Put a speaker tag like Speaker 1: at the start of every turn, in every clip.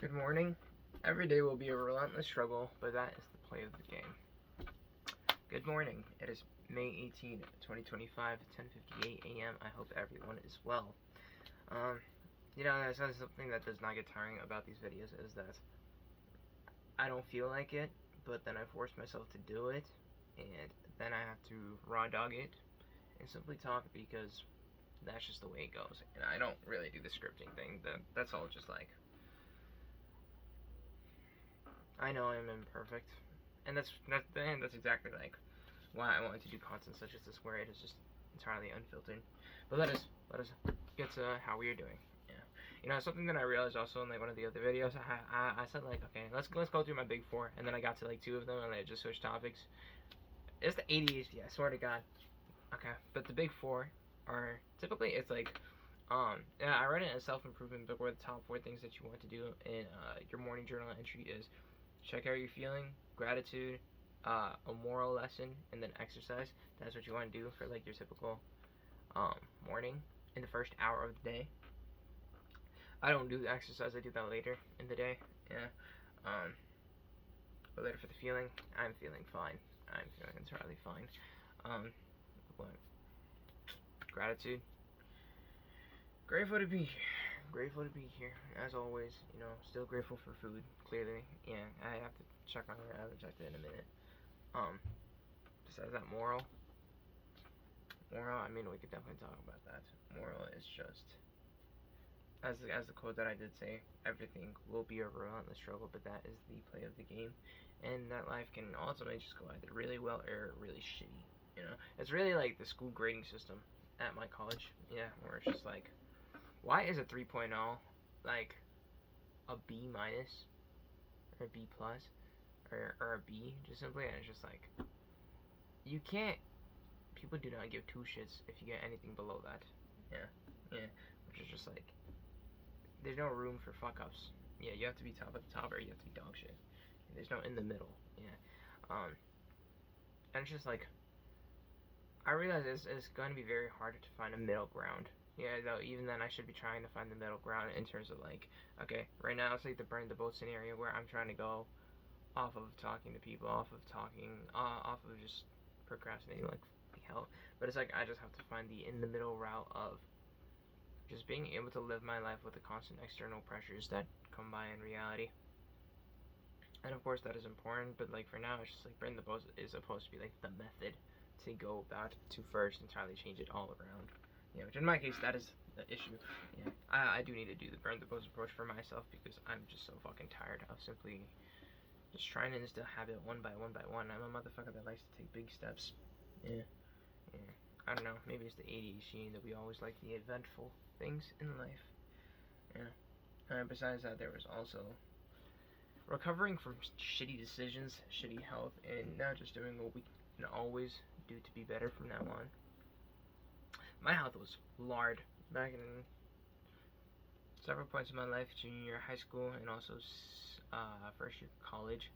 Speaker 1: Good morning. Every day will be a relentless struggle, but that is the play of the game. Good morning. It is May 18, 2025, 10:58 a.m. I hope everyone is well. That's something that does not get tiring about these videos is that I don't feel like it, but then I force myself to do it, and then I have to raw dog it and simply talk because that's just the way it goes. And I don't really do the scripting thing. That's all just like I know I'm imperfect, and that's exactly like why I wanted to do content such as this, where it is just entirely unfiltered. But let us get to how we are doing. Yeah, something that I realized also in like one of the other videos, I said like, okay, let's go through my big four, and then I got to like two of them, and I just switched topics. It's the ADHD, I swear to God. Okay, but the big four are typically it's like yeah, I read it in a self-improvement book where the top four things that you want to do in your morning journal entry is check how you're feeling, gratitude, a moral lesson, and then exercise. That's what you want to do for like your typical morning in the first hour of the day. I don't do the exercise. I do that later in the day. Yeah. But later for the feeling, I'm feeling fine. I'm feeling entirely fine. What? Gratitude. Grateful to be here. Grateful to be here. As always, still grateful for food, clearly. Yeah, I have to check my I haven't checked it in a minute. Besides that, moral, I mean, we could definitely talk about that. Moral is just, as the quote that I did say, everything will be a relentless struggle, but that is the play of the game, and that life can ultimately just go either really well or really shitty. It's really like the school grading system at my college. Yeah, where it's just like, why is a 3.0 like a B minus or a B plus or a B just simply? And it's just like, you can't. People do not give two shits if you get anything below that. Yeah, which is just like, there's no room for fuck ups. Yeah, you have to be top of the top or you have to be dog shit. There's no in the middle. Yeah, and it's just like, I realize it's going to be very hard to find a middle ground. Yeah, though, even then, I should be trying to find the middle ground in terms of like, okay, right now it's like the burn the boat scenario where I'm trying to go off of talking to people, off of just procrastinating like hell. But it's like I just have to find the in the middle route of just being able to live my life with the constant external pressures that come by in reality. And of course that is important, but like for now, it's just like burn the boat is supposed to be like the method to go about to first entirely change it all around. Which in my case that is the issue. Yeah, I do need to do the burn the boats approach for myself because I'm just so fucking tired of simply just trying to instill habit one by one by one. I'm a motherfucker that likes to take big steps. Yeah, yeah. I don't know. Maybe it's the ADHD that we always like the eventful things in life. Yeah. Besides that, there was also recovering from shitty decisions, shitty health, and now just doing what we can always do to be better from now on. My health was lard back in several points in my life, junior year high school and also first year college.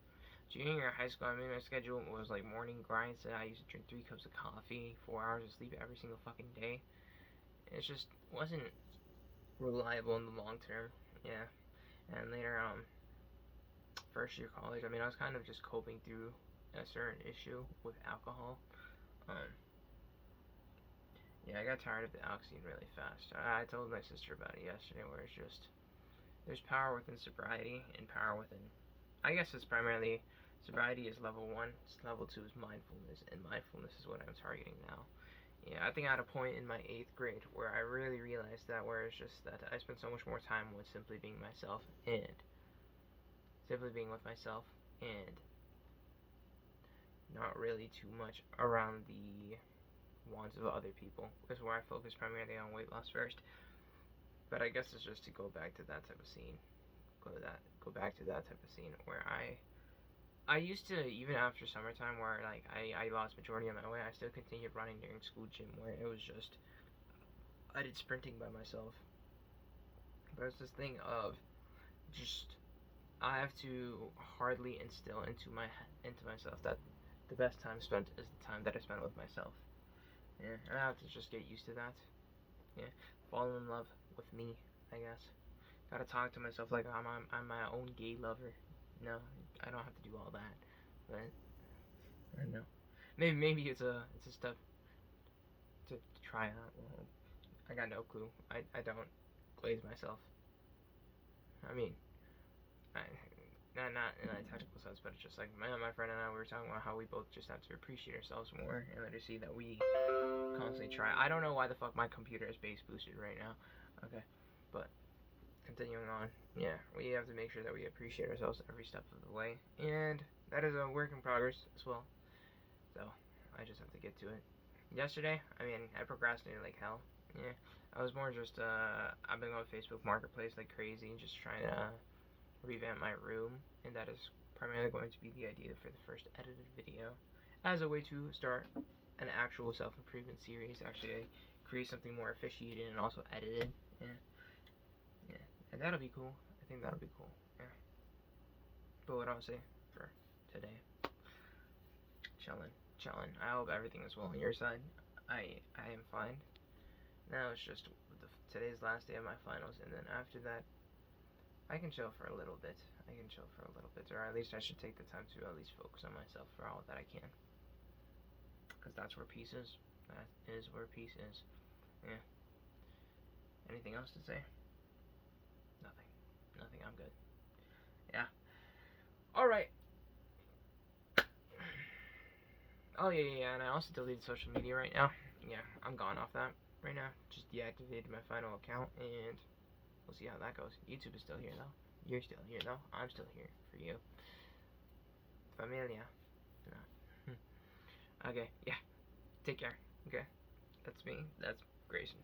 Speaker 1: Junior year high school, I mean, my schedule was like morning grind, so I used to drink 3 cups of coffee, 4 hours of sleep every single fucking day. It just wasn't reliable in the long term. Yeah, and later, first year college, I mean, I was kind of just coping through a certain issue with alcohol. Um, yeah, I got tired of the alk scene really fast. I told my sister about it yesterday, where it's just there's power within sobriety and power within. I guess it's primarily sobriety is level one. Level two is mindfulness, and mindfulness is what I'm targeting now. Yeah, I think I had a point in my 8th grade where I really realized that, where it's just that I spent so much more time with simply being myself and simply being with myself and not really too much around the wants of other people. This is where I focus primarily on weight loss first. But I guess it's just to go back to that type of scene. Go back to that type of scene where I used to, even after summertime, where like I lost majority of my weight, I still continued running during school gym, where it was just I did sprinting by myself. But it's this thing of just I have to hardly instill into myself that the best time spent is the time that I spend with myself. Yeah, I have to just get used to that. Yeah, fall in love with me, I guess. Gotta talk to myself like I'm my own gay lover. No, I don't have to do all that. But I don't know. Maybe it's a step to try out. Well, I got no clue. I don't glaze myself. I mean, I, not in a technical sense, but it's just like my friend and I, we were talking about how we both just have to appreciate ourselves more and let us see that we constantly try. I don't know why the fuck my computer is bass boosted right now. Okay, but continuing on, yeah, we have to make sure that we appreciate ourselves every step of the way, and that is a work in progress as well. So I just have to get to it. Yesterday, I mean, I procrastinated like hell. Yeah, I was more just I've been on Facebook Marketplace like crazy, just trying to revamp my room, and that is primarily going to be the idea for the first edited video, as a way to start an actual self-improvement series. Actually, create something more officiated and also edited. Yeah, yeah, and that'll be cool. I think that'll be cool. Yeah. But what I'll say for today, chilling. I hope everything is well on your side. I am fine. Now it's just today's last day of my finals, and then after that, I can chill for a little bit. Or at least I should take the time to at least focus on myself for all that I can. Because that's where peace is. That is where peace is. Yeah. Anything else to say? Nothing. I'm good. Yeah. Alright. Oh, yeah. And I also deleted social media right now. Yeah, I'm gone off that right now. Just deactivated my final account, and we'll see how that goes. YouTube is still here, though. You're still here, though. I'm still here for you. Familia. No. Okay, yeah. Take care. Okay. That's me. That's Grayson.